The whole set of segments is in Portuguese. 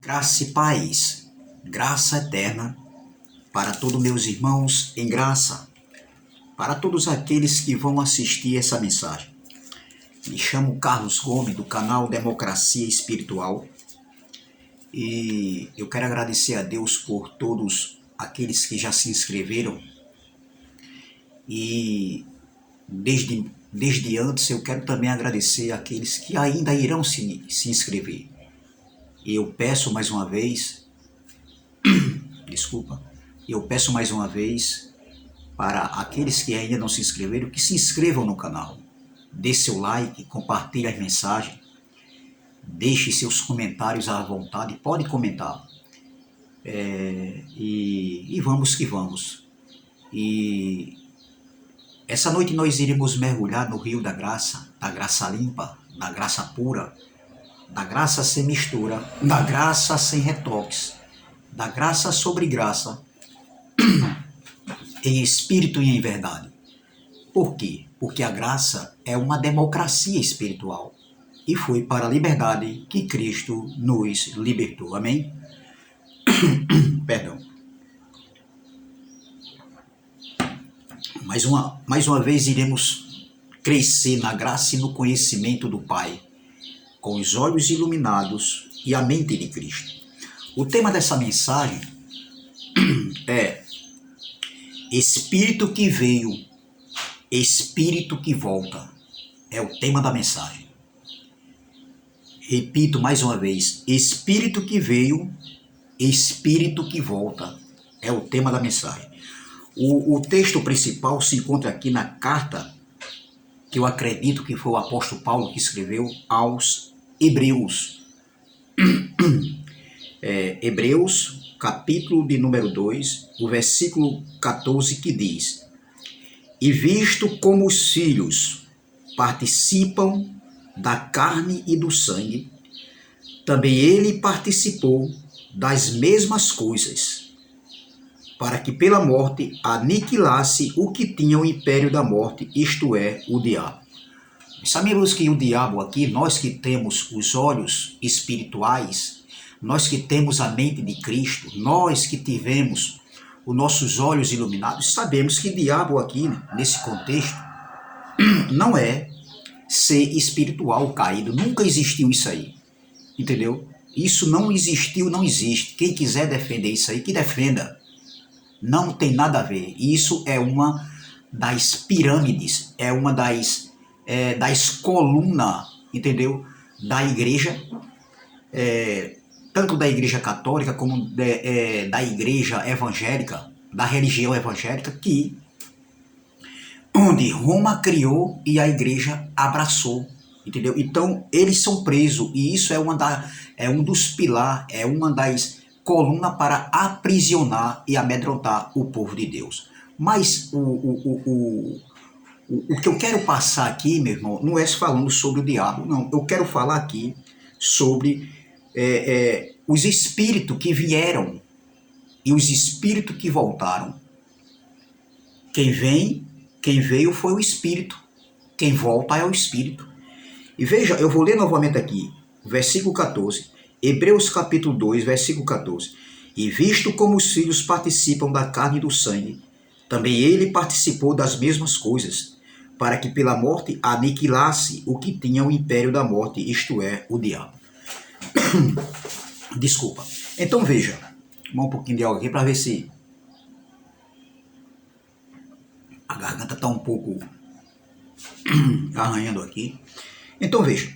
Graça e paz, graça eterna para todos meus irmãos em graça, para todos aqueles que vão assistir essa mensagem. Me chamo Carlos Gomes, do canal Democracia Espiritual, e eu quero agradecer a Deus por todos aqueles que já se inscreveram, e desde antes eu quero também agradecer àqueles que ainda irão se inscrever. E eu peço mais uma vez, eu peço mais uma vez para aqueles que ainda não se inscreveram, que se inscrevam no canal. Dê seu like, compartilhe as mensagens, deixe seus comentários à vontade, pode comentar. E vamos que vamos. E essa noite nós iremos mergulhar no rio da graça limpa, da graça pura, da graça sem mistura, da graça sem retoques, da graça sobre graça, em espírito e em verdade. Por quê? Porque a graça é uma democracia espiritual e foi para a liberdade que Cristo nos libertou. Amém? Perdão. Mais uma vez iremos crescer na graça e no conhecimento do Pai, com os olhos iluminados e a mente de Cristo. O tema dessa mensagem é Espírito que veio, Espírito que volta. É o tema da mensagem. Repito mais uma vez, Espírito que veio, Espírito que volta. É o tema da mensagem. O texto principal se encontra aqui na carta que eu acredito que foi o apóstolo Paulo que escreveu aos Hebreus. Hebreus, capítulo de número 2, o versículo 14, que diz: E visto como os filhos participam da carne e do sangue, também ele participou das mesmas coisas, para que pela morte aniquilasse o que tinha o império da morte, isto é, o diabo. Sabemos que o diabo aqui, nós que temos os olhos espirituais, nós que temos a mente de Cristo, nós que tivemos os nossos olhos iluminados, sabemos que o diabo aqui, nesse contexto, não é ser espiritual caído. Nunca existiu isso aí, entendeu? Isso não existiu, não existe. Quem quiser defender isso aí, que defenda. Não tem nada a ver. Isso é uma das pirâmides, é uma das colunas, entendeu? Da igreja, tanto da igreja católica como da igreja evangélica, da religião evangélica, onde Roma criou e a igreja abraçou, entendeu? Então eles são presos, e isso é um dos pilares, é uma das colunas para aprisionar e amedrontar o povo de Deus. Mas o que eu quero passar aqui, meu irmão, não é falando sobre o diabo, não. Eu quero falar aqui sobre os espíritos que vieram e os espíritos que voltaram. Quem veio foi o espírito, quem volta é o espírito. E veja, eu vou ler novamente aqui, versículo 14, Hebreus capítulo 2, versículo 14. E visto como os filhos participam da carne e do sangue, também ele participou das mesmas coisas, para que pela morte aniquilasse o que tinha o império da morte, isto é, o diabo. Desculpa. Então veja, um pouquinho de água aqui para ver se a garganta está um pouco arranhando aqui. Então veja,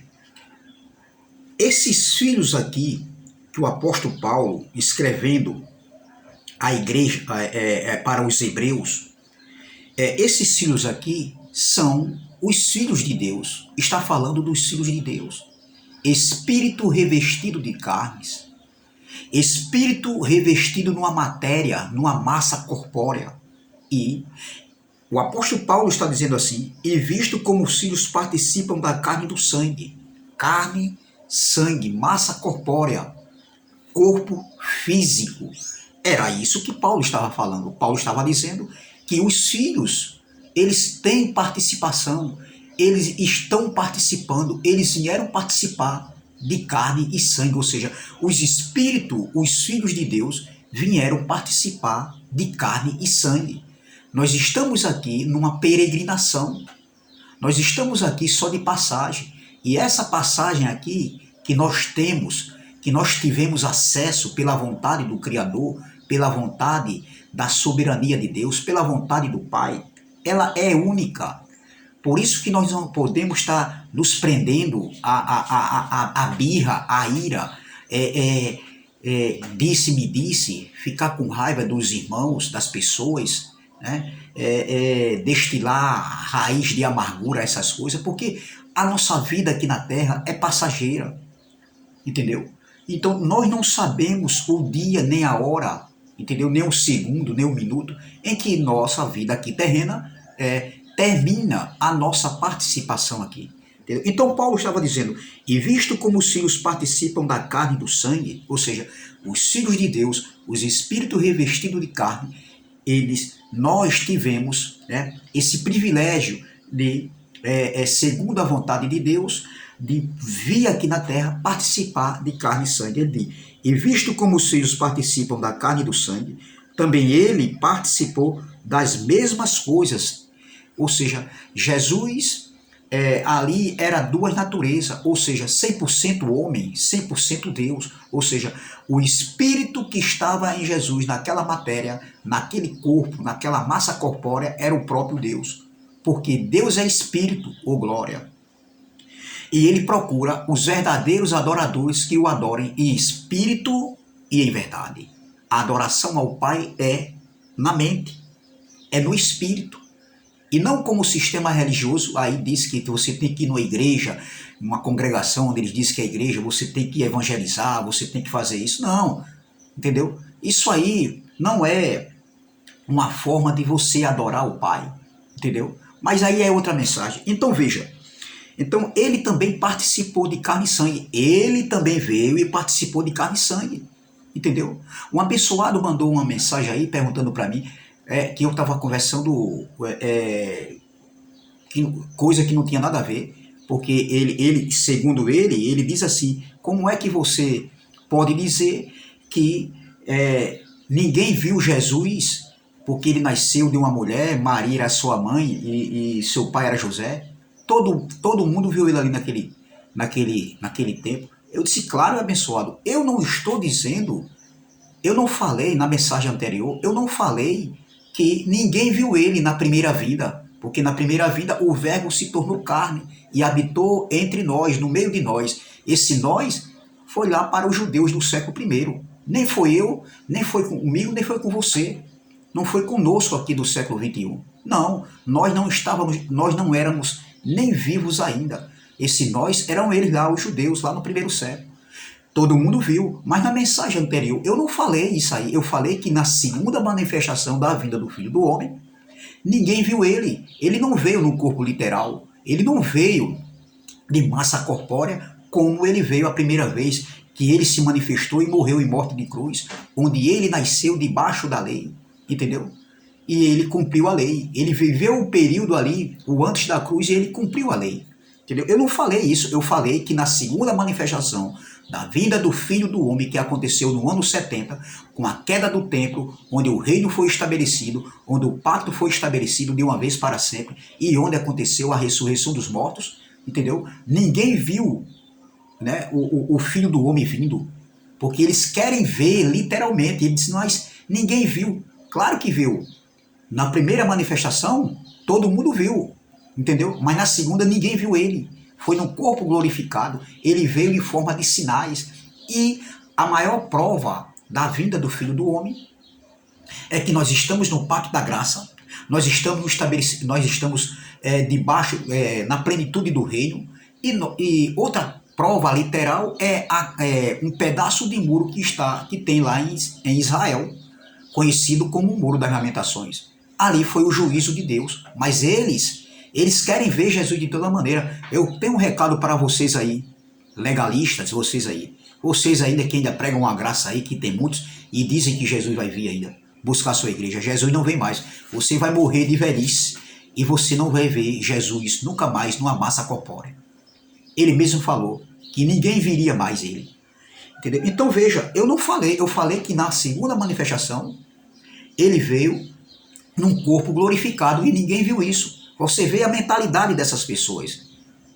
esses filhos aqui que o apóstolo Paulo, escrevendo a igreja para os hebreus, esses filhos aqui são os filhos de Deus. Está falando dos filhos de Deus. Espírito revestido de carnes, espírito revestido numa matéria, numa massa corpórea. E o apóstolo Paulo está dizendo assim: e visto como os filhos participam da carne e do sangue. Carne, sangue, massa corpórea, corpo físico. Era isso que Paulo estava falando. Paulo estava dizendo que os filhos, eles têm participação, eles estão participando, eles vieram participar de carne e sangue, ou seja, os espíritos, os filhos de Deus, vieram participar de carne e sangue. Nós estamos aqui numa peregrinação, nós estamos aqui só de passagem, e essa passagem aqui que nós temos, que nós tivemos acesso pela vontade do Criador, pela vontade da soberania de Deus, pela vontade do Pai, ela é única. Por isso que nós não podemos estar nos prendendo à birra, à ira, disse-me disse, ficar com raiva dos irmãos, das pessoas, né? Destilar raiz de amargura, essas coisas, porque a nossa vida aqui na Terra é passageira, entendeu? Então nós não sabemos o dia nem a hora, entendeu? Nem o segundo, nem o minuto em que nossa vida aqui terrena termina a nossa participação aqui. Entendeu? Então Paulo estava dizendo, e visto como os filhos participam da carne e do sangue, ou seja, os filhos de Deus, os espíritos revestidos de carne, nós tivemos, né, esse privilégio de, segundo a vontade de Deus, de vir aqui na terra participar de carne e sangue. Ele diz, e visto como os filhos participam da carne e do sangue, também ele participou das mesmas coisas. Ou seja, Jesus ali era duas naturezas, ou seja, 100% homem, 100% Deus. Ou seja, o espírito que estava em Jesus, naquela matéria, naquele corpo, naquela massa corpórea, era o próprio Deus. Porque Deus é espírito, ou glória. E ele procura os verdadeiros adoradores que o adorem em espírito e em verdade. A adoração ao Pai é na mente, é no espírito. E não como o sistema religioso aí diz que você tem que ir numa igreja, uma congregação onde eles dizem que é igreja, você tem que evangelizar, você tem que fazer isso. Não, entendeu? Isso aí não é uma forma de você adorar o Pai, entendeu? Mas aí é outra mensagem. Então veja, então ele também participou de carne e sangue. Ele também veio e participou de carne e sangue, entendeu? Um abençoado mandou uma mensagem aí perguntando para mim, que eu estava conversando coisa que não tinha nada a ver, porque ele, segundo ele diz assim, como é que você pode dizer que ninguém viu Jesus porque ele nasceu de uma mulher, Maria era sua mãe e seu pai era José? Todo mundo viu ele ali naquele tempo. Eu disse, claro, abençoado, eu não estou dizendo, eu não falei na mensagem anterior, eu não falei que ninguém viu ele na primeira vida, porque na primeira vida o verbo se tornou carne e habitou entre nós, no meio de nós. Esse nós foi lá para os judeus do século I. Nem foi eu, nem foi comigo, nem foi com você. Não foi conosco aqui do século XXI. Não, nós não éramos nem vivos ainda. Esse nós eram eles lá, os judeus, lá no primeiro século. Todo mundo viu, mas na mensagem anterior eu não falei isso aí. Eu falei que na segunda manifestação da vinda do Filho do Homem, ninguém viu ele. Ele não veio no corpo literal. Ele não veio de massa corpórea como ele veio a primeira vez que ele se manifestou e morreu em morte de cruz, onde ele nasceu debaixo da lei, entendeu? E ele cumpriu a lei. Ele viveu o período ali, o antes da cruz, e ele cumpriu a lei. Entendeu? Eu não falei isso, eu falei que na segunda manifestação da vinda do Filho do Homem, que aconteceu no ano 70, com a queda do templo, onde o reino foi estabelecido, onde o pacto foi estabelecido de uma vez para sempre, e onde aconteceu a ressurreição dos mortos, entendeu? Ninguém viu, né, o Filho do Homem vindo, porque eles querem ver literalmente. Ele disse, mas ninguém viu. Claro que viu. Na primeira manifestação, todo mundo viu, entendeu? Mas na segunda ninguém viu ele. Foi num corpo glorificado, ele veio em forma de sinais. E a maior prova da vinda do Filho do Homem é que nós estamos no pacto da graça, nós estamos debaixo, na plenitude do reino, e outra prova literal é um pedaço de muro que tem lá em Israel, conhecido como o Muro das Lamentações. Ali foi o juízo de Deus, mas eles querem ver Jesus de toda maneira. Eu tenho um recado para vocês aí, legalistas, vocês ainda que ainda pregam uma graça aí, que tem muitos, e dizem que Jesus vai vir ainda buscar a sua igreja. Jesus não vem mais. Você vai morrer de velhice e você não vai ver Jesus nunca mais numa massa corpórea. Ele mesmo falou que ninguém viria mais ele. Entendeu? Então veja, eu falei que na segunda manifestação ele veio num corpo glorificado e ninguém viu isso. Você vê a mentalidade dessas pessoas,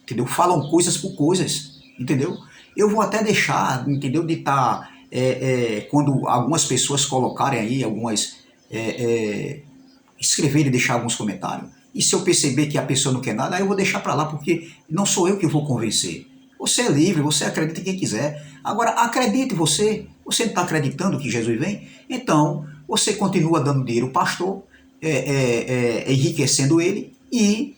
entendeu? Falam coisas por coisas, entendeu? Eu vou até deixar, entendeu, de estar, quando algumas pessoas colocarem aí, escreverem e deixar alguns comentários, e se eu perceber que a pessoa não quer nada, aí eu vou deixar para lá, porque não sou eu que vou convencer. Você é livre, você acredita em quem quiser. Agora, acredite você não está acreditando que Jesus vem? Então, você continua dando dinheiro ao pastor, enriquecendo ele, e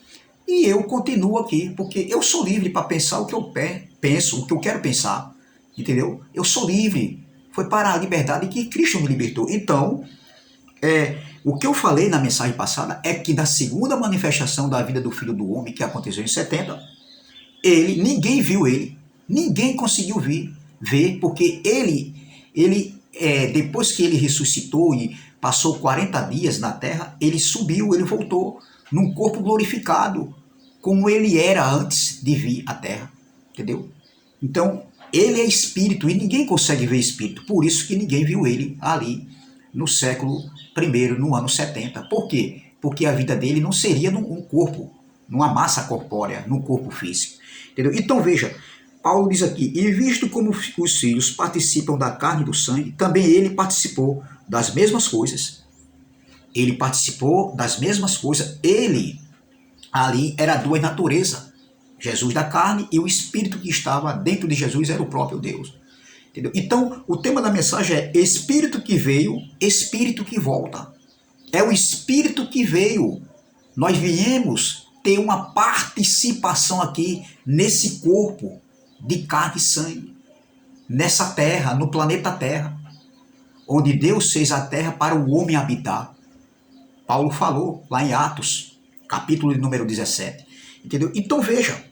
eu continuo aqui, porque eu sou livre para pensar o que eu penso, o que eu quero pensar, entendeu? Eu sou livre, foi para a liberdade que Cristo me libertou. Então, o que eu falei na mensagem passada é que da segunda manifestação da vida do Filho do Homem, que aconteceu em 70, ninguém viu ele, ninguém conseguiu ver, porque depois que ele ressuscitou e passou 40 dias na terra, ele subiu, ele voltou num corpo glorificado, como ele era antes de vir à terra, entendeu? Então, ele é espírito e ninguém consegue ver espírito, por isso que ninguém viu ele ali no século I, no ano 70. Por quê? Porque a vida dele não seria num corpo, numa massa corpórea, num corpo físico, entendeu? Então veja, Paulo diz aqui, e visto como os filhos participam da carne e do sangue, também ele participou das mesmas coisas. Ele participou das mesmas coisas. Ele, ali, era duas naturezas. Jesus da carne e o Espírito que estava dentro de Jesus era o próprio Deus. Entendeu? Então, o tema da mensagem é Espírito que veio, Espírito que volta. É o Espírito que veio. Nós viemos ter uma participação aqui nesse corpo de carne e sangue, nessa terra, no planeta Terra, onde Deus fez a terra para o homem habitar. Paulo falou lá em Atos, capítulo de número 17. Entendeu? Então veja,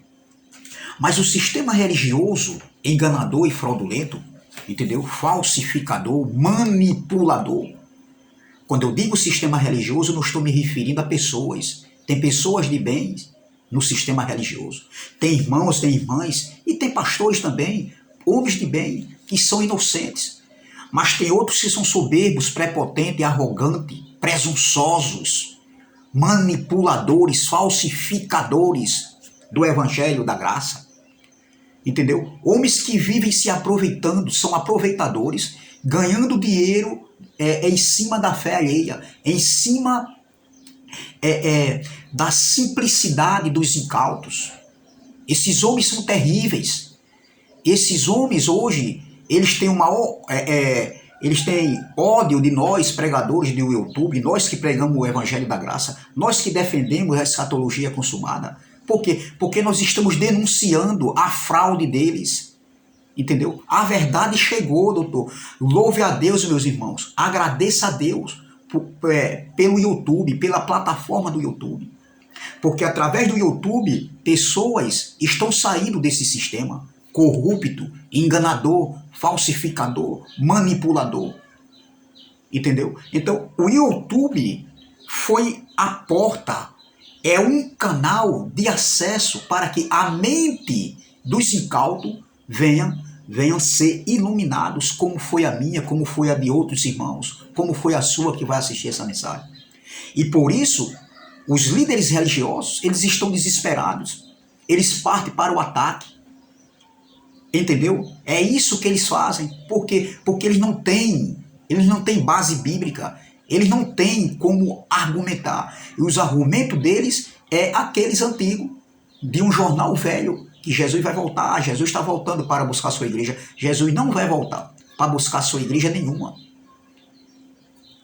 mas o sistema religioso enganador e fraudulento, entendeu? Falsificador, manipulador. Quando eu digo sistema religioso, não estou me referindo a pessoas. Tem pessoas de bem no sistema religioso. Tem irmãos, tem irmãs e tem pastores também, homens de bem, que são inocentes. Mas tem outros que são soberbos, prepotentes, arrogantes, presunçosos, manipuladores, falsificadores do evangelho da graça. Entendeu? Homens que vivem se aproveitando, são aproveitadores, ganhando dinheiro em cima da fé alheia, em cima da simplicidade dos incautos. Esses homens são terríveis. Esses homens hoje, eles têm eles têm ódio de nós, pregadores do YouTube, nós que pregamos o Evangelho da Graça, nós que defendemos a escatologia consumada. Por quê? Porque nós estamos denunciando a fraude deles. Entendeu? A verdade chegou, doutor. Louve a Deus, meus irmãos. Agradeça a Deus pelo YouTube, pela plataforma do YouTube. Porque através do YouTube, pessoas estão saindo desse sistema corrupto, enganador, falsificador, manipulador. Entendeu? Então, o YouTube foi a porta, é um canal de acesso para que a mente dos incautos venham ser iluminados, como foi a minha, como foi a de outros irmãos, como foi a sua que vai assistir essa mensagem. E por isso, os líderes religiosos, eles estão desesperados. Eles partem para o ataque. Entendeu? É isso que eles fazem. Por quê? Porque eles não têm base bíblica. Eles não têm como argumentar. E os argumentos deles é aqueles antigos, de um jornal velho, que Jesus vai voltar, Jesus está voltando para buscar a sua igreja. Jesus não vai voltar para buscar a sua igreja nenhuma.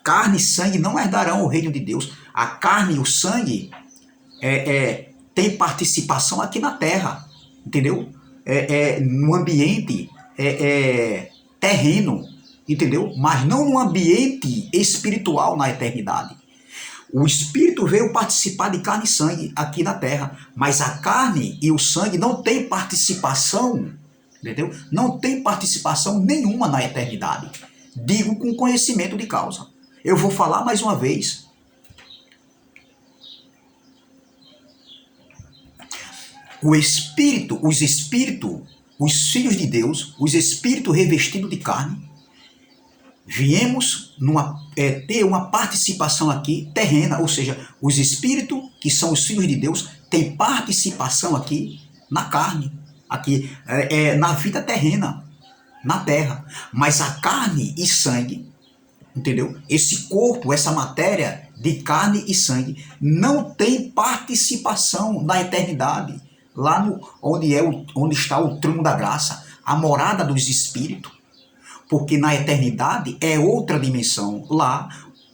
Carne e sangue não herdarão o reino de Deus. A carne e o sangue tem participação aqui na terra, entendeu? No ambiente terreno, entendeu? Mas não no ambiente espiritual na eternidade. O Espírito veio participar de carne e sangue aqui na terra, mas a carne e o sangue não têm participação, entendeu? Não tem participação nenhuma na eternidade. Digo com conhecimento de causa. Eu vou falar mais uma vez. os filhos de Deus, os espíritos revestidos de carne, viemos ter uma participação aqui terrena, ou seja, os espíritos que são os filhos de Deus têm participação aqui na carne, aqui na vida terrena, na terra. Mas a carne e sangue, entendeu? Esse corpo, essa matéria de carne e sangue não tem participação na eternidade, lá onde está o trono da graça, a morada dos espíritos. Porque na eternidade é outra dimensão. Lá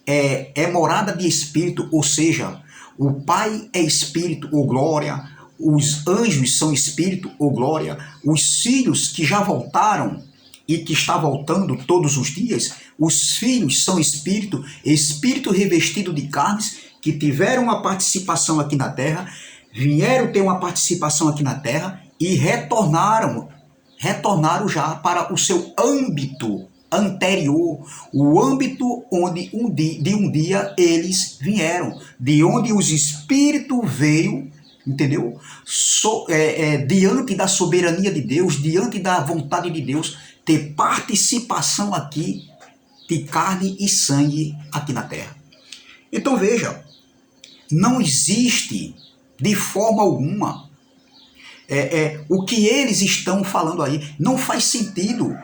é morada de espírito, ou seja, o Pai é espírito ou glória, os anjos são espírito ou glória, os filhos que já voltaram e que está voltando todos os dias, os filhos são espírito, espírito revestido de carnes, que tiveram uma participação aqui na terra, vieram ter uma participação aqui na terra e retornaram já para o seu âmbito anterior, o âmbito onde um dia eles vieram, de onde os espíritos veio, entendeu? Diante da soberania de Deus, diante da vontade de Deus, ter participação aqui de carne e sangue aqui na terra. Então veja, não existe de forma alguma o que eles estão falando aí, não faz sentido.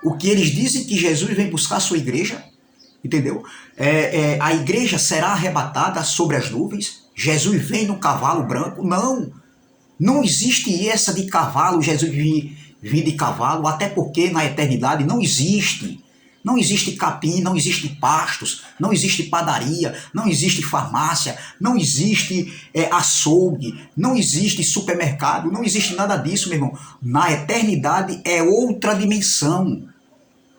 O que eles dizem que Jesus vem buscar a sua igreja, entendeu? A igreja será arrebatada sobre as nuvens, Jesus vem no cavalo branco. Não existe essa de cavalo, Jesus vir de cavalo, até porque na eternidade não existe capim, não existe pastos, não existe padaria, não existe farmácia, não existe açougue, não existe supermercado, não existe nada disso, meu irmão. Na eternidade é outra dimensão,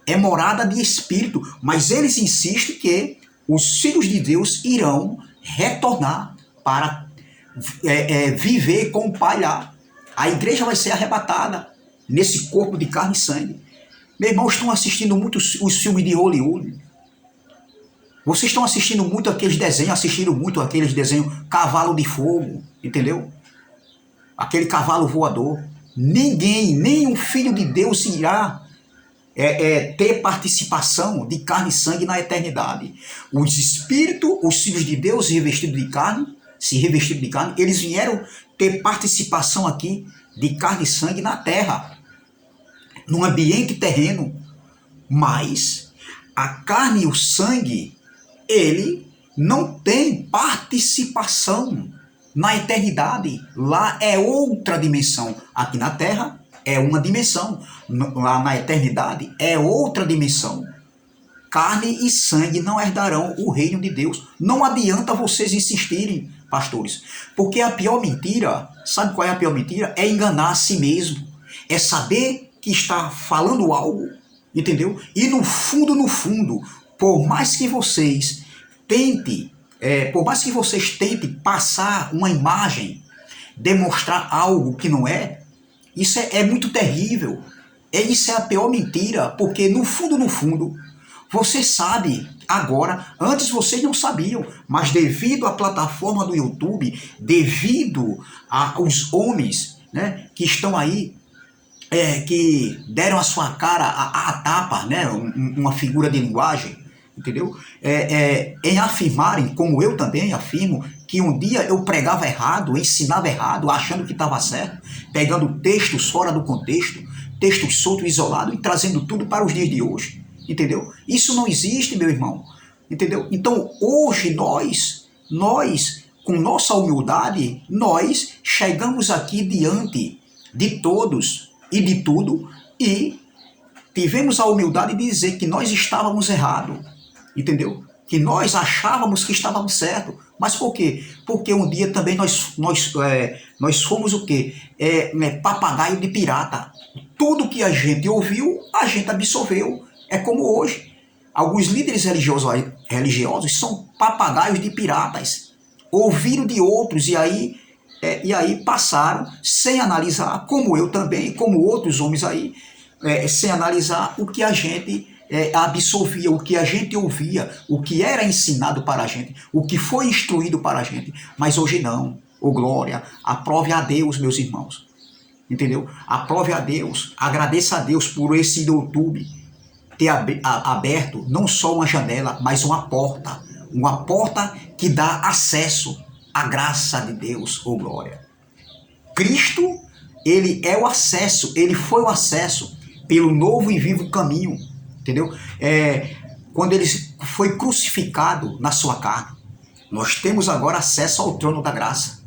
é morada de espírito, mas eles insistem que os filhos de Deus irão retornar para viver com o Pai lá. A igreja vai ser arrebatada nesse corpo de carne e sangue. Meus irmãos, estão assistindo muito os filmes de Hollywood. Vocês estão assistindo muito aqueles desenhos, cavalo de fogo, entendeu? Aquele cavalo voador. Nenhum filho de Deus irá ter participação de carne e sangue na eternidade. Os espíritos, os filhos de Deus se revestidos de carne, eles vieram ter participação aqui de carne e sangue na terra, num ambiente terreno, mas a carne e o sangue, ele não tem participação na eternidade. Lá é outra dimensão. Aqui na terra é uma dimensão, lá na eternidade é outra dimensão. Carne e sangue não herdarão o reino de Deus. Não adianta vocês insistirem, pastores, porque a pior mentira, sabe qual é a pior mentira? É enganar a si mesmo, é saber que está falando algo, entendeu? E no fundo, por mais que vocês tentem passar uma imagem, demonstrar algo que não é, isso é muito terrível. Isso é a pior mentira, porque no fundo, você sabe agora, antes vocês não sabiam, mas devido à plataforma do YouTube, devido aos homens, né, que estão aí, que deram a sua cara a tapa, né, uma figura de linguagem, entendeu? Em afirmarem, como eu também afirmo, que um dia eu pregava errado, ensinava errado, achando que estava certo, pegando textos fora do contexto, textos soltos, isolados e trazendo tudo para os dias de hoje, entendeu? Isso não existe, meu irmão, entendeu? Então hoje nós, com nossa humildade, nós chegamos aqui diante de todos e de tudo, e tivemos a humildade de dizer que nós estávamos errados, entendeu? Que nós achávamos que estávamos certos. Mas por quê? Porque um dia também nós fomos o quê? Papagaio de pirata. Tudo que a gente ouviu, a gente absorveu. É como hoje. Alguns líderes religiosos são papagaios de piratas. Ouviram de outros e aí passaram sem analisar, como eu também, como outros homens aí, sem analisar o que a gente absorvia, o que a gente ouvia, o que era ensinado para a gente, o que foi instruído para a gente. Mas hoje não. Glória, aprove a Deus, meus irmãos. entendeu? Aprove a Deus, agradeça a Deus por esse YouTube ter aberto não só uma janela, mas uma porta que dá acesso à graça de Deus, ou glória. Cristo, ele é o acesso, ele foi o acesso pelo novo e vivo caminho, entendeu? Quando ele foi crucificado na sua carne, nós temos agora acesso ao trono da graça.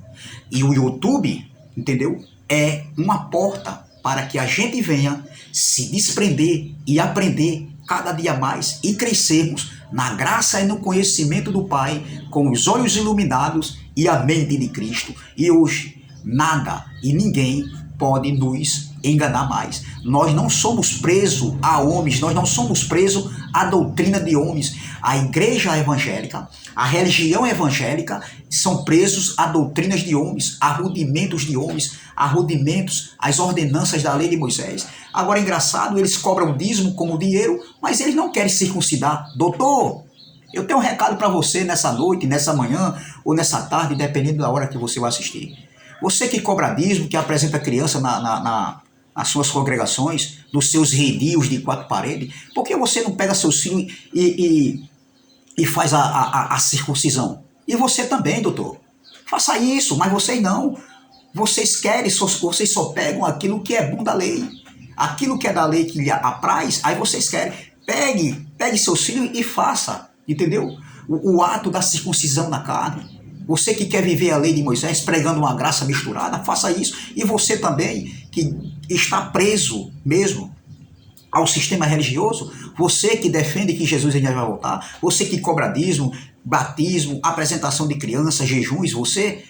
E o YouTube, entendeu? É uma porta para que a gente venha se desprender e aprender cada dia mais e crescermos na graça e no conhecimento do Pai, com os olhos iluminados e a mente de Cristo. E hoje, nada e ninguém pode nos enganar mais. Nós não somos presos a homens, nós não somos presos à doutrina de homens. A igreja evangélica, a religião evangélica são presos a doutrinas de homens, a rudimentos de homens, a rudimentos, as ordenanças da lei de Moisés. Agora, engraçado, eles cobram dízimo como dinheiro, mas eles não querem circuncidar. Doutor, eu tenho um recado para você nessa noite, nessa manhã ou nessa tarde, dependendo da hora que você vai assistir. Você que cobra dízimo, que apresenta criança nas suas congregações, nos seus redios de 4 paredes, por que você não pega seus filhos e faz a circuncisão? E você também, doutor. Faça isso, mas vocês não. Vocês querem, vocês só pegam aquilo que é bom da lei. Aquilo que é da lei que lhe apraz, aí vocês querem. Pegue seus filhos e faça, entendeu? O ato da circuncisão na carne. Você que quer viver a lei de Moisés pregando uma graça misturada, faça isso. E você também, que está preso mesmo ao sistema religioso, você que defende que Jesus ainda vai voltar, você que cobra dízimo, batismo, apresentação de crianças, jejuns, você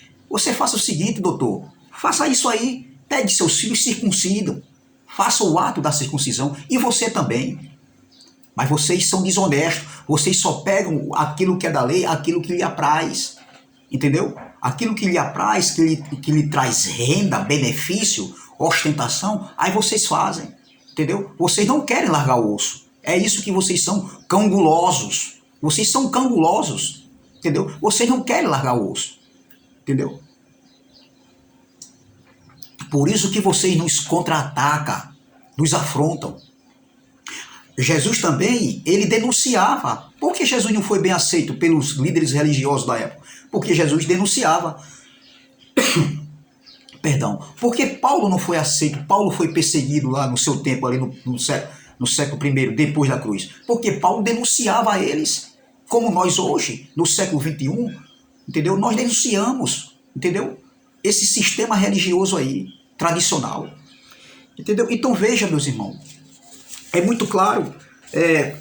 faça o seguinte, doutor, faça isso aí, pegue seus filhos e circuncidam, faça o ato da circuncisão, e você também. Mas vocês são desonestos, vocês só pegam aquilo que é da lei, aquilo que lhe apraz. Entendeu? Aquilo que lhe apraz, que lhe traz renda, benefício, ostentação, aí vocês fazem. Entendeu? Vocês não querem largar o osso. É isso que vocês são, cangulosos. Vocês são cangulosos. Entendeu? Vocês não querem largar o osso. Entendeu? Por isso que vocês nos contra-atacam, nos afrontam. Jesus também, ele denunciava. Por que Jesus não foi bem aceito pelos líderes religiosos da época? Porque Jesus denunciava. Perdão. Porque Paulo não foi aceito, Paulo foi perseguido lá no seu tempo, ali no século I, depois da cruz. Porque Paulo denunciava a eles, como nós hoje, no século XXI, entendeu? Nós denunciamos, entendeu? Esse sistema religioso aí, tradicional. Entendeu? Então veja, meus irmãos, é muito claro.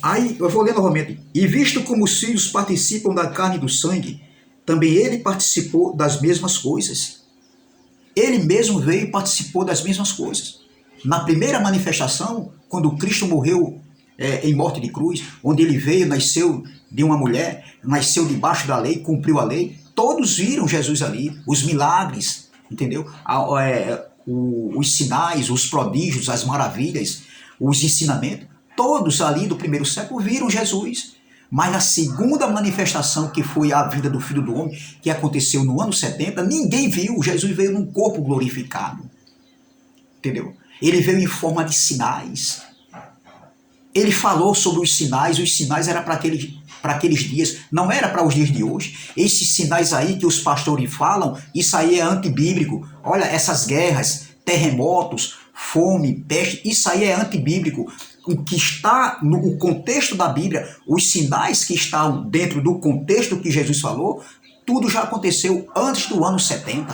Aí eu vou ler novamente. E visto como os filhos participam da carne e do sangue, também ele participou das mesmas coisas. Ele mesmo veio e participou das mesmas coisas. Na primeira manifestação, quando Cristo morreu em morte de cruz, onde ele veio, nasceu de uma mulher, nasceu debaixo da lei, cumpriu a lei, todos viram Jesus ali, os milagres, entendeu? Os sinais, os prodígios, as maravilhas, os ensinamentos, todos ali do primeiro século viram Jesus. Mas na segunda manifestação, que foi a vinda do Filho do Homem, que aconteceu no ano 70, ninguém viu. Jesus veio num corpo glorificado. Entendeu? Ele veio em forma de sinais. Ele falou sobre os sinais eram para aqueles dias, não era para os dias de hoje. Esses sinais aí que os pastores falam, isso aí é antibíblico. Olha, essas guerras, terremotos, fome, peste, isso aí é antibíblico. O que está no contexto da Bíblia, os sinais que estão dentro do contexto que Jesus falou, tudo já aconteceu antes do ano 70.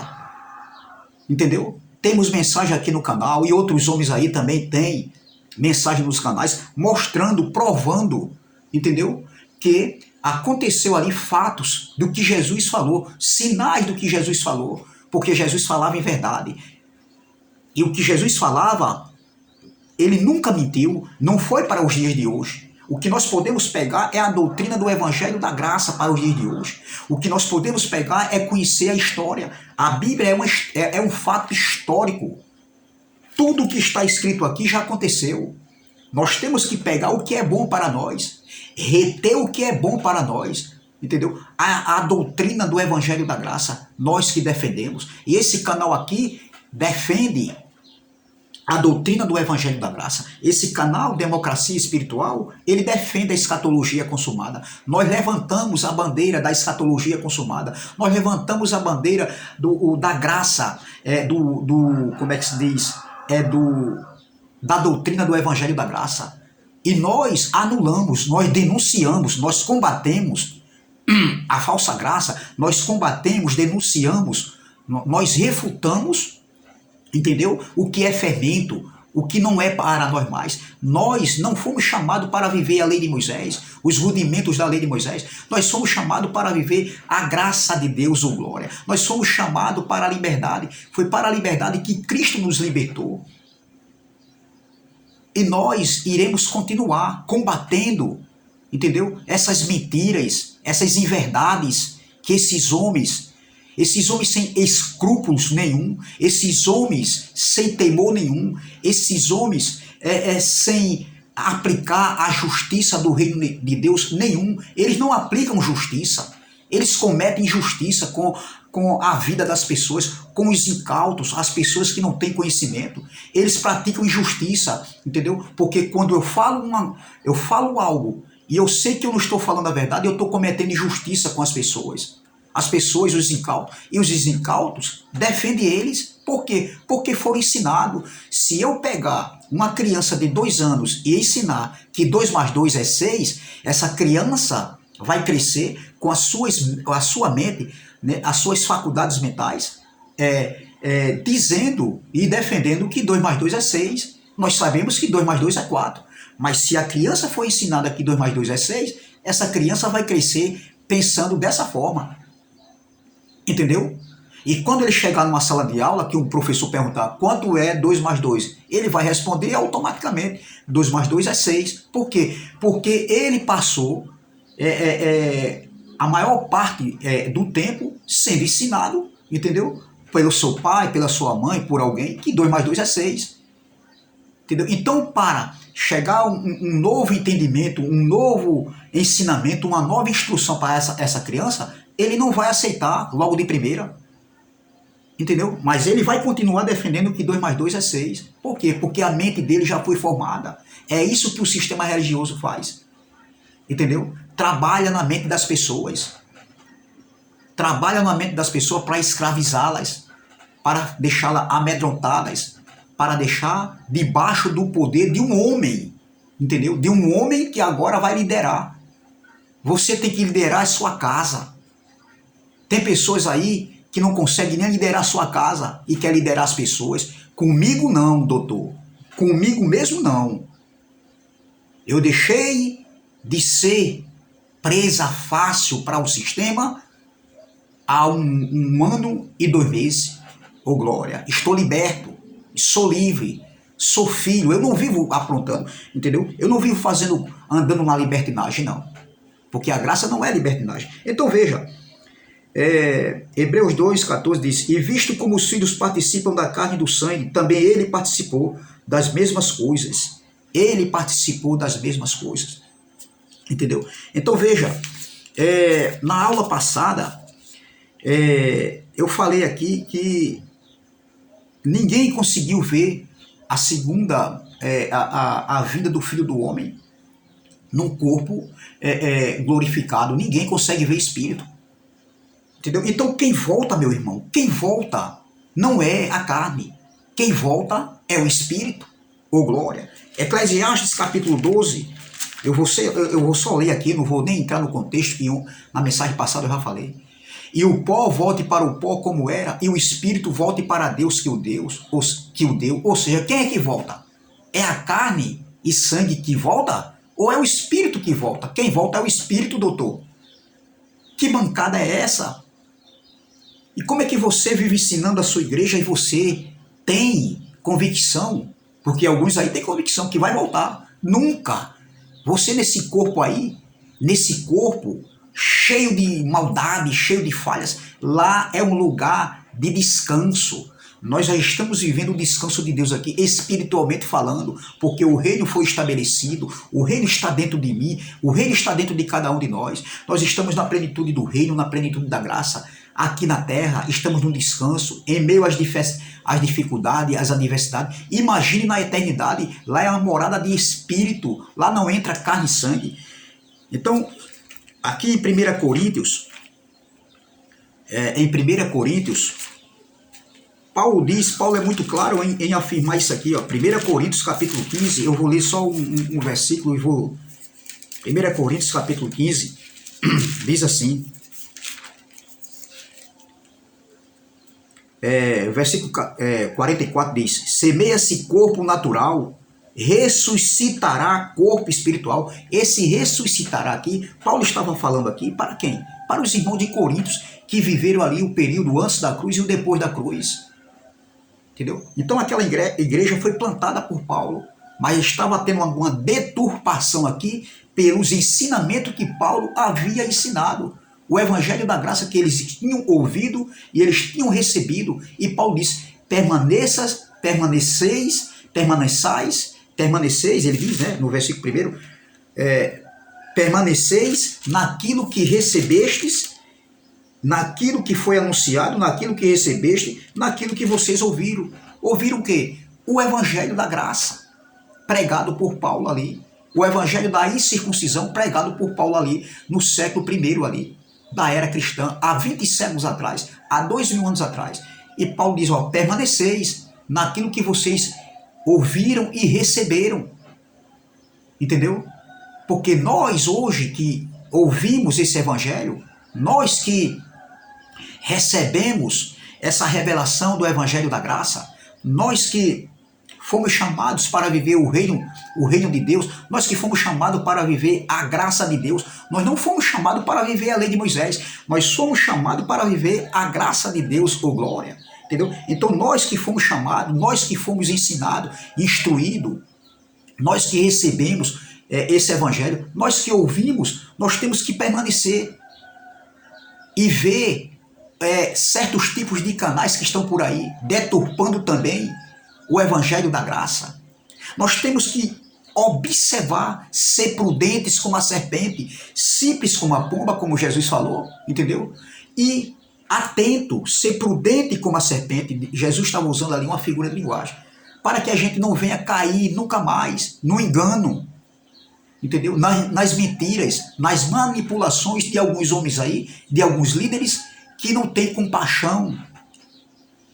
Entendeu? Temos mensagem aqui no canal e outros homens aí também têm mensagem nos canais mostrando, provando, entendeu? Que aconteceu ali fatos do que Jesus falou, sinais do que Jesus falou, porque Jesus falava em verdade. E o que Jesus falava, ele nunca mentiu, não foi para os dias de hoje. O que nós podemos pegar é a doutrina do Evangelho da Graça para os dias de hoje. O que nós podemos pegar é conhecer a história. A Bíblia é um fato histórico. Tudo o que está escrito aqui já aconteceu. Nós temos que pegar o que é bom para nós, reter o que é bom para nós, entendeu? A doutrina do Evangelho da Graça, nós que defendemos. E esse canal aqui defende a doutrina do Evangelho da Graça. Esse canal Democracia Espiritual, ele defende a escatologia consumada. Nós levantamos a bandeira da escatologia consumada. Nós levantamos a bandeira da graça, como é que se diz? Da doutrina do Evangelho da Graça. E nós anulamos, nós denunciamos, nós combatemos a falsa graça, nós combatemos, denunciamos, nós refutamos, entendeu? O que é fermento, o que não é para nós mais. Nós não fomos chamados para viver a lei de Moisés, os rudimentos da lei de Moisés. Nós somos chamados para viver a graça de Deus, ou glória. Nós somos chamados para a liberdade. Foi para a liberdade que Cristo nos libertou. E nós iremos continuar combatendo, entendeu? Essas mentiras, essas inverdades que esses homens sem escrúpulos nenhum, esses homens sem temor nenhum, esses homens sem aplicar a justiça do reino de Deus nenhum, eles não aplicam justiça, eles cometem injustiça com a vida das pessoas, com os incautos, as pessoas que não têm conhecimento, eles praticam injustiça, entendeu? Porque quando eu falo algo e eu sei que eu não estou falando a verdade, eu estou cometendo injustiça com as pessoas. As pessoas, os incautos. E os incautos defendem eles. Por quê? Porque foram ensinados. Se eu pegar uma criança de 2 anos e ensinar que 2 mais 2 é 6, essa criança vai crescer com a sua mente, né, as suas faculdades mentais, dizendo e defendendo que 2 mais 2 é 6. Nós sabemos que 2 mais 2 é 4. Mas se a criança for ensinada que 2 mais 2 é 6, essa criança vai crescer pensando dessa forma. Entendeu? E quando ele chegar numa sala de aula, que o professor perguntar quanto é 2 mais 2, ele vai responder automaticamente, 2 mais 2 é 6. Por quê? Porque ele passou a maior parte do tempo sendo ensinado, entendeu? Pelo seu pai, pela sua mãe, por alguém, que 2 mais 2 é 6. Entendeu? Então, para chegar um novo entendimento, um novo ensinamento, uma nova instrução para essa criança, ele não vai aceitar logo de primeira, entendeu? Mas ele vai continuar defendendo que 2 mais 2 é 6. Por quê? Porque a mente dele já foi formada. É isso que o sistema religioso faz, entendeu? Trabalha na mente das pessoas. Trabalha na mente das pessoas para escravizá-las, para deixá-las amedrontadas, para deixar debaixo do poder de um homem, entendeu? De um homem que agora vai liderar. Você tem que liderar a sua casa. Tem pessoas aí que não conseguem nem liderar a sua casa e quer liderar as pessoas. Comigo não, doutor. Comigo mesmo não. Eu deixei de ser presa fácil para o sistema há um ano e 2 meses. Ô glória, estou liberto, sou livre, sou filho. Eu não vivo aprontando, entendeu? Eu não vivo andando na libertinagem, não. Porque a graça não é libertinagem. Então veja, Hebreus 2,14 diz: e visto como os filhos participam da carne e do sangue, também ele participou das mesmas coisas. Ele participou das mesmas coisas. Entendeu? Então veja, na aula passada, eu falei aqui que ninguém conseguiu ver a segunda, a vida do Filho do Homem num corpo glorificado. Ninguém consegue ver espírito. Entendeu? Então quem volta, meu irmão, quem volta não é a carne. Quem volta é o espírito, ou glória. Eclesiastes capítulo 12, eu vou só ler aqui, não vou nem entrar no contexto que na mensagem passada eu já falei. E o pó volte para o pó como era, e o espírito volte para Deus que o deu. Ou seja, quem é que volta? É a carne e sangue que volta? Ou é o espírito que volta? Quem volta é o espírito, doutor. Que bancada é essa? E como é que você vive ensinando a sua igreja e você tem convicção? Porque alguns aí têm convicção que vai voltar. Nunca. Você nesse corpo aí, nesse corpo cheio de maldade, cheio de falhas, lá é um lugar de descanso. Nós já estamos vivendo o descanso de Deus aqui, espiritualmente falando, porque o reino foi estabelecido, o reino está dentro de mim, o reino está dentro de cada um de nós. Nós estamos na plenitude do reino, na plenitude da graça. aqui na terra, estamos no descanso, em meio às dificuldades, às adversidades. Imagine na eternidade, lá é uma morada de espírito, lá não entra carne e sangue. Então, aqui em 1 Coríntios, Paulo é muito claro em afirmar isso aqui, ó. 1 Coríntios capítulo 15, eu vou ler só um versículo e vou... 1 Coríntios capítulo 15, diz assim, versículo 44 diz, semeia-se corpo natural, ressuscitará corpo espiritual. Esse ressuscitará aqui, Paulo estava falando aqui para quem? Para os irmãos de Coríntios, que viveram ali o período antes da cruz e o depois da cruz. Entendeu? Então aquela igreja foi plantada por Paulo, mas estava tendo alguma deturpação aqui pelos ensinamentos que Paulo havia ensinado. O evangelho da graça que eles tinham ouvido e eles tinham recebido. E Paulo diz, permaneceis, ele diz, né, no versículo 1, permaneceis naquilo que recebestes, naquilo que foi anunciado, naquilo que recebeste, naquilo que vocês ouviram. Ouviram o quê? O evangelho da graça, pregado por Paulo ali. O evangelho da incircuncisão, pregado por Paulo ali, no século I ali, da era cristã, há 20 séculos atrás, há 2000 anos atrás. E Paulo diz, ó, permaneceis naquilo que vocês ouviram e receberam. Entendeu? Porque nós hoje que ouvimos esse evangelho, nós que recebemos essa revelação do evangelho da graça, nós que fomos chamados para viver o reino de Deus, nós que fomos chamados para viver a graça de Deus, nós não fomos chamados para viver a lei de Moisés, nós somos chamados para viver a graça de Deus, ô glória, entendeu? Então nós que fomos chamados, nós que fomos ensinados, instruídos, nós que recebemos esse evangelho, nós que ouvimos, nós temos que permanecer e ver certos tipos de canais que estão por aí, deturpando também o evangelho da graça. Nós temos que observar, ser prudentes como a serpente, simples como a pomba, como Jesus falou, entendeu? E atento, ser prudente como a serpente. Jesus estava usando ali uma figura de linguagem, para que a gente não venha cair nunca mais no engano, entendeu? Nas mentiras, nas manipulações de alguns homens aí, de alguns líderes que não têm compaixão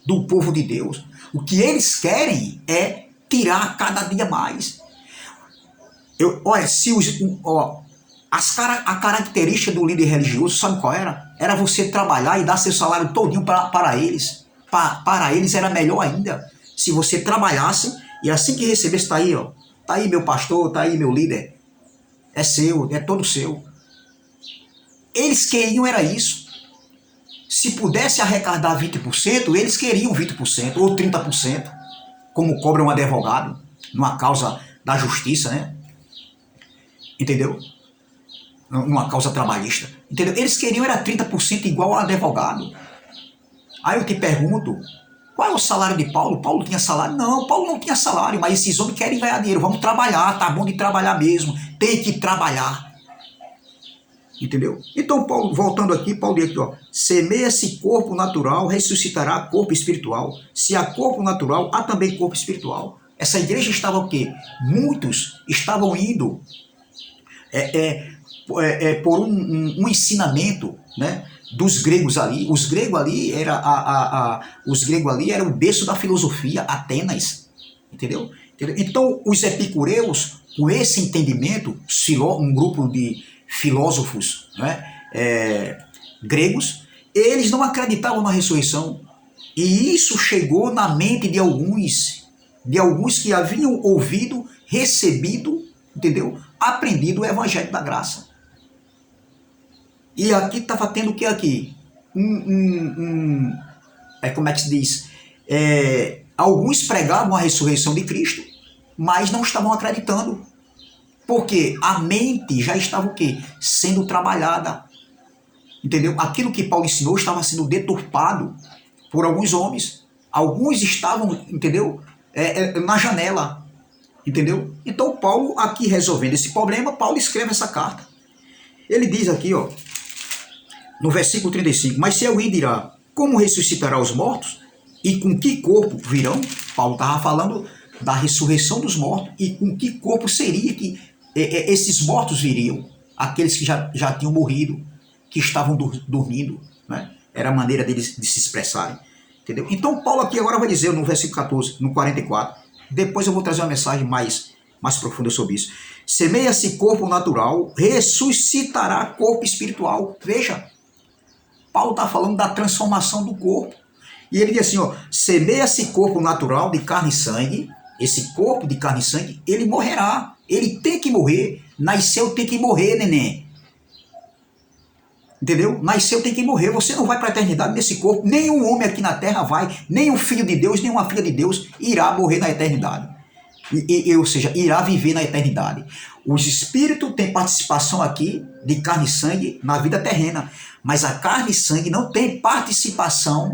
do povo de Deus. O que eles querem é tirar cada dia mais. Olha, a característica do líder religioso, sabe qual era? Era você trabalhar e dar seu salário todinho para eles. Para eles era melhor ainda. Se você trabalhasse e assim que recebesse, está aí, ó. Está aí meu pastor, está aí meu líder. É seu, é todo seu. Eles queriam era isso. Se pudesse arrecadar 20%, eles queriam 20% ou 30%, como cobra um advogado numa causa da justiça, né? Entendeu? Numa causa trabalhista. Entendeu? Eles queriam era 30% igual ao advogado. Aí eu te pergunto, qual é o salário de Paulo? Paulo tinha salário? Não, Paulo não tinha salário, mas esses homens querem ganhar dinheiro. Vamos trabalhar, tá bom de trabalhar mesmo. Tem que trabalhar. Entendeu? Então, Paulo, voltando aqui, Paulo diz aqui, ó, semeia-se corpo natural, ressuscitará corpo espiritual. Se há corpo natural, há também corpo espiritual. Essa igreja estava o quê? Muitos estavam indo por um ensinamento, né, dos gregos ali. Os gregos ali eram o berço da filosofia, Atenas. Entendeu? Então, os epicureus, com esse entendimento, um grupo de filósofos, né, gregos, eles não acreditavam na ressurreição. E isso chegou na mente de alguns que haviam ouvido, recebido, entendeu? Aprendido o evangelho da graça. E aqui estava tendo o que aqui? Como é que se diz? Alguns pregavam a ressurreição de Cristo, mas não estavam acreditando. Porque a mente já estava o quê? Sendo trabalhada. Entendeu? Aquilo que Paulo ensinou estava sendo deturpado por alguns homens. Alguns estavam, entendeu? Na janela. Entendeu? Então Paulo, aqui resolvendo esse problema, Paulo escreve essa carta. Ele diz aqui, ó, no versículo 35, mas se eu ir, dirá, como ressuscitará os mortos? E com que corpo virão? Paulo estava falando da ressurreição dos mortos, e com que corpo seria que esses mortos viriam? Aqueles que já tinham morrido, que estavam dormindo, né? Era a maneira deles de se expressarem, entendeu? Então Paulo aqui agora vai dizer no versículo 14, no 44, depois eu vou trazer uma mensagem mais profunda sobre isso. Semeia-se corpo natural, ressuscitará corpo espiritual. Veja, Paulo está falando da transformação do corpo. E ele diz assim, ó, semeia-se corpo natural de carne e sangue, esse corpo de carne e sangue, ele morrerá. Ele tem que morrer. Nasceu, tem que morrer, neném. Entendeu? Nasceu, tem que morrer. Você não vai para a eternidade nesse corpo. Nenhum homem aqui na terra vai, nem um filho de Deus, nem uma filha de Deus irá morrer na eternidade. Ou seja, irá viver na eternidade. Os espíritos têm participação aqui de carne e sangue na vida terrena, mas a carne e sangue não tem participação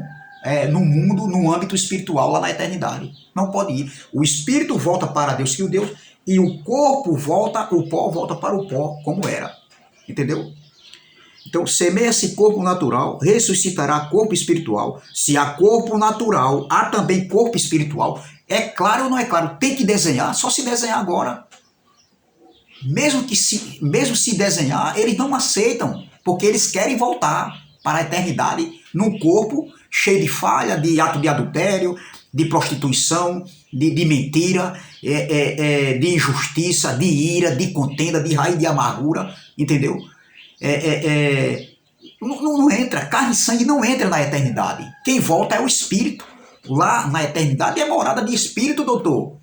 no mundo, no âmbito espiritual, lá na eternidade. Não pode ir. O espírito volta para Deus, que o Deus, e o corpo volta, o pó volta para o pó, como era. Entendeu? Então, semeia-se corpo natural, ressuscitará corpo espiritual. Se há corpo natural, há também corpo espiritual. É claro ou não é claro? Tem que desenhar, só se desenhar agora. Mesmo se desenhar, eles não aceitam, porque eles querem voltar para a eternidade num corpo cheio de falha, de ato de adultério, de prostituição, de mentira, de injustiça, de ira, de contenda, de raiz de amargura, entendeu? Não entra, carne e sangue não entra na eternidade. Quem volta é o espírito. Lá na eternidade é morada de espírito, doutor.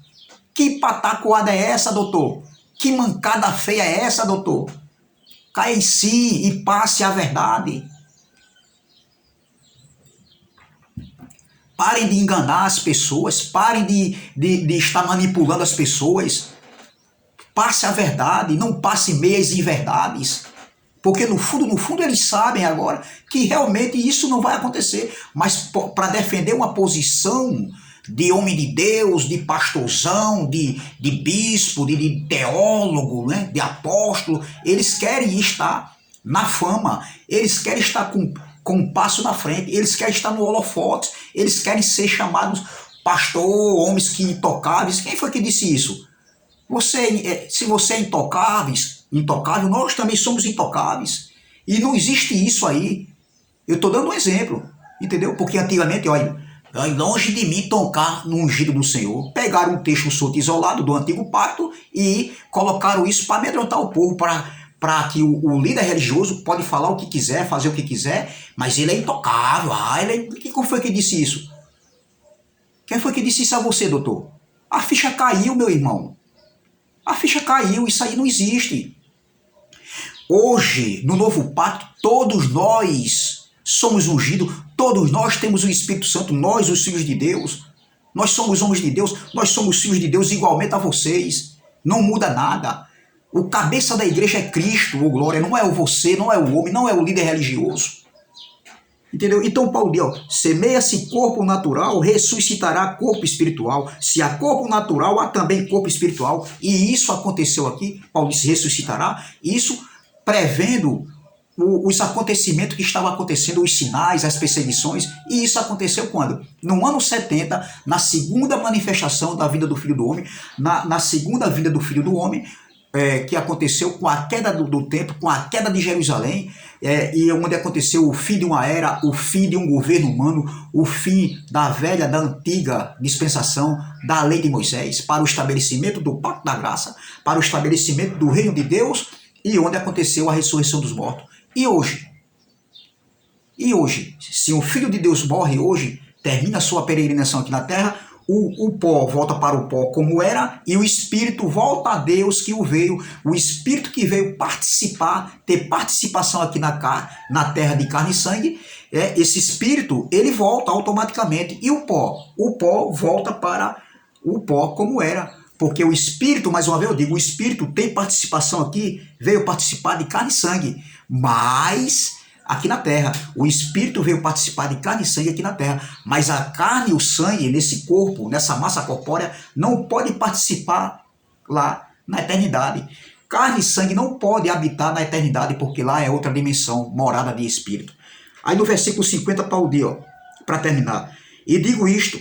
Que patacoada é essa, doutor? Que mancada feia é essa, doutor? Caia em si e passe a verdade. Parem de enganar as pessoas, parem de estar manipulando as pessoas. Passe a verdade, não passe meias inverdades. Porque no fundo eles sabem agora que realmente isso não vai acontecer. Mas para defender uma posição de homem de Deus, de pastorzão, de bispo, de teólogo, né, de apóstolo, eles querem estar na fama, eles querem estar com um passo na frente, eles querem estar no holofote, eles querem ser chamados pastor, homens que intocáveis. Quem foi que disse isso? Se você é intocável, nós também somos intocáveis. E não existe isso aí. Eu estou dando um exemplo, entendeu? Porque antigamente, olha, longe de mim tocar no ungido do Senhor. Pegaram um texto solto isolado do antigo pacto e colocaram isso para amedrontar o povo, para que o líder religioso pode falar o que quiser, fazer o que quiser, mas ele é intocável. Quem foi que disse isso? Quem foi que disse isso a você, doutor? A ficha caiu, meu irmão. A ficha caiu, isso aí não existe. Hoje, no novo pacto, todos nós somos ungidos, todos nós temos o Espírito Santo, nós, os filhos de Deus. Nós somos homens de Deus, nós somos filhos de Deus igualmente a vocês. Não muda nada. O cabeça da igreja é Cristo, ô glória, não é o você, não é o homem, não é o líder religioso. Entendeu? Então Paulo diz, ó, semeia-se corpo natural, ressuscitará corpo espiritual. Se há corpo natural, há também corpo espiritual. E isso aconteceu aqui, Paulo disse, ressuscitará. Isso prevendo os acontecimentos que estavam acontecendo, os sinais, as perseguições. E isso aconteceu quando? No ano 70, na segunda manifestação da vinda do Filho do Homem, na segunda vinda do Filho do Homem, que aconteceu com a queda do templo, com a queda de Jerusalém, e onde aconteceu o fim de uma era, o fim de um governo humano, o fim da antiga dispensação da lei de Moisés, para o estabelecimento do pacto da graça, para o estabelecimento do reino de Deus, e onde aconteceu a ressurreição dos mortos. E hoje? Se o Filho de Deus morre hoje, termina a sua peregrinação aqui na terra, o pó volta para o pó como era, e o Espírito volta a Deus que o veio, o Espírito que veio ter participação aqui na terra de carne e sangue, esse Espírito, ele volta automaticamente, e o pó volta para o pó como era, porque o Espírito, mais uma vez eu digo, o Espírito tem participação aqui, veio participar de carne e sangue, mas aqui na terra, o Espírito veio participar de carne e sangue aqui na terra, mas a carne e o sangue nesse corpo, nessa massa corpórea, não pode participar lá na eternidade. carne e sangue não pode habitar na eternidade, porque lá é outra dimensão, morada de espírito. Aí no versículo 50, Paulo diz, para terminar, e digo isto,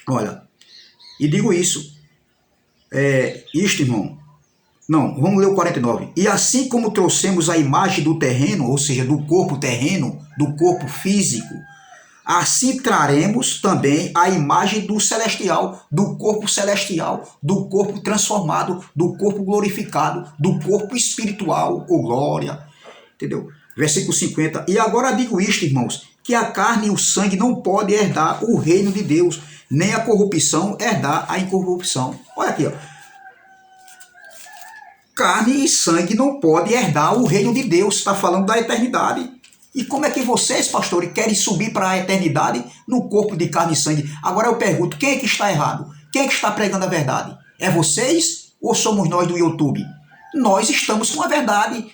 olha, e digo isso, isto, irmão, não, vamos ler o 49. E assim como trouxemos a imagem do terreno, ou seja, do corpo terreno, do corpo físico, assim traremos também a imagem do celestial, do corpo transformado, do corpo glorificado, do corpo espiritual, ou glória, entendeu? Versículo 50. E agora digo isto, irmãos, que a carne e o sangue não podem herdar o reino de Deus, nem a corrupção herdar a incorrupção. Olha aqui, ó. Carne e sangue não podem herdar o reino de Deus, está falando da eternidade. E como é que vocês, pastores, querem subir para a eternidade no corpo de carne e sangue? Agora eu pergunto, quem é que está errado? Quem é que está pregando a verdade? É vocês ou somos nós do YouTube? Nós estamos com a verdade.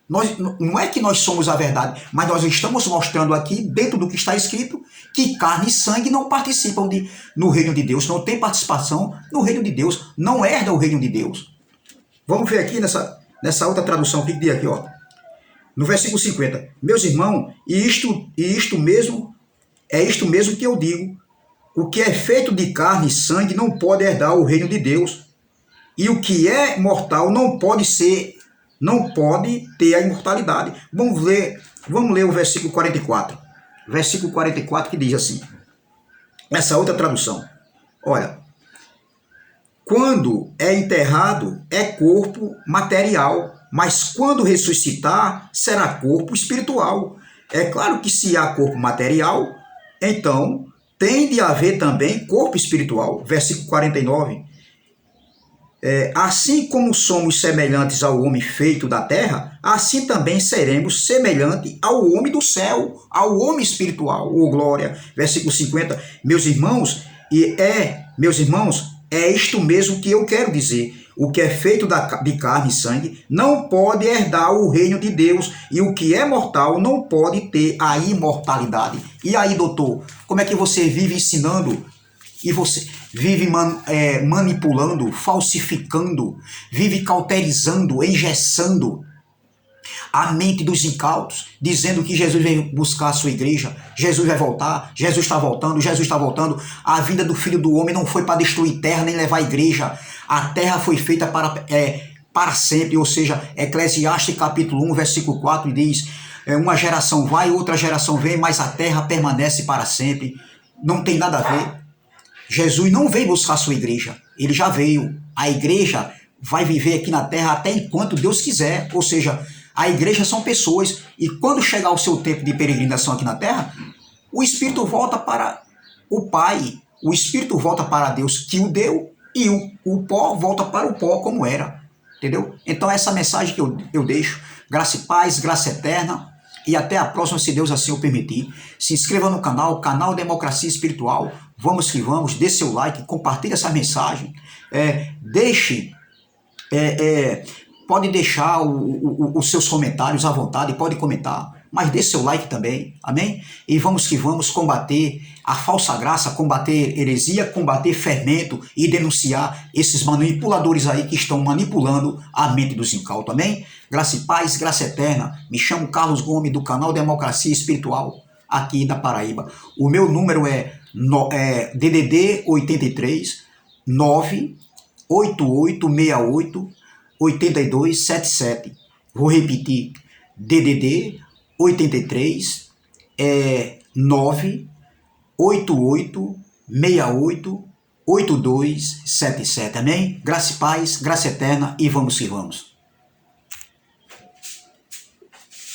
Não é que nós somos a verdade, mas nós estamos mostrando aqui, dentro do que está escrito, que carne e sangue não participam no reino de Deus, não tem participação no reino de Deus, não herda o reino de Deus. Vamos ver aqui nessa outra tradução, o que diz aqui, ó. No versículo 50. Meus irmãos, isto mesmo que eu digo. O que é feito de carne e sangue não pode herdar o reino de Deus. E o que é mortal não pode ter a imortalidade. Vamos ler o versículo 44. Versículo 44 que diz assim. Essa outra tradução. Olha. Quando é enterrado, é corpo material, mas quando ressuscitar, será corpo espiritual. É claro que se há corpo material, então tem de haver também corpo espiritual. Versículo 49. Assim como somos semelhantes ao homem feito da terra, assim também seremos semelhantes ao homem do céu, ao homem espiritual, ou glória. Versículo 50. Meus irmãos, é isto mesmo que eu quero dizer. O que é feito de carne e sangue não pode herdar o reino de Deus, e o que é mortal não pode ter a imortalidade. E aí, doutor, como é que você vive ensinando e você vive manipulando, falsificando, vive cauterizando, engessando a mente dos incautos, dizendo que Jesus veio buscar a sua igreja, Jesus vai voltar, Jesus está voltando. A vinda do Filho do Homem não foi para destruir terra nem levar a igreja. A terra foi feita para sempre, ou seja, Eclesiastes capítulo 1, versículo 4 diz, uma geração vai, outra geração vem, mas a terra permanece para sempre. Não tem nada a ver. Jesus não veio buscar a sua igreja, ele já veio. A igreja vai viver aqui na terra até enquanto Deus quiser, ou seja, a igreja são pessoas, e quando chegar o seu tempo de peregrinação aqui na terra, o Espírito volta para o Pai, o Espírito volta para Deus que o deu, e o pó volta para o pó como era, entendeu? Então essa mensagem que eu deixo, graça e paz, graça eterna, e até a próxima, se Deus assim o permitir. Se inscreva no canal Democracia Espiritual, vamos que vamos, dê seu like, compartilhe essa mensagem, pode deixar os seus comentários à vontade, pode comentar, mas dê seu like também, amém? E vamos que vamos combater a falsa graça, combater heresia, combater fermento e denunciar esses manipuladores aí que estão manipulando a mente dos incautos, amém? Graça e paz, graça eterna. Me chamo Carlos Gomes, do canal Democracia Espiritual, aqui da Paraíba. O meu número é DDD 83 98868 8277. Vou repetir, DDD 83 98868 8277. Amém? Graça e paz, graça eterna, e vamos que vamos.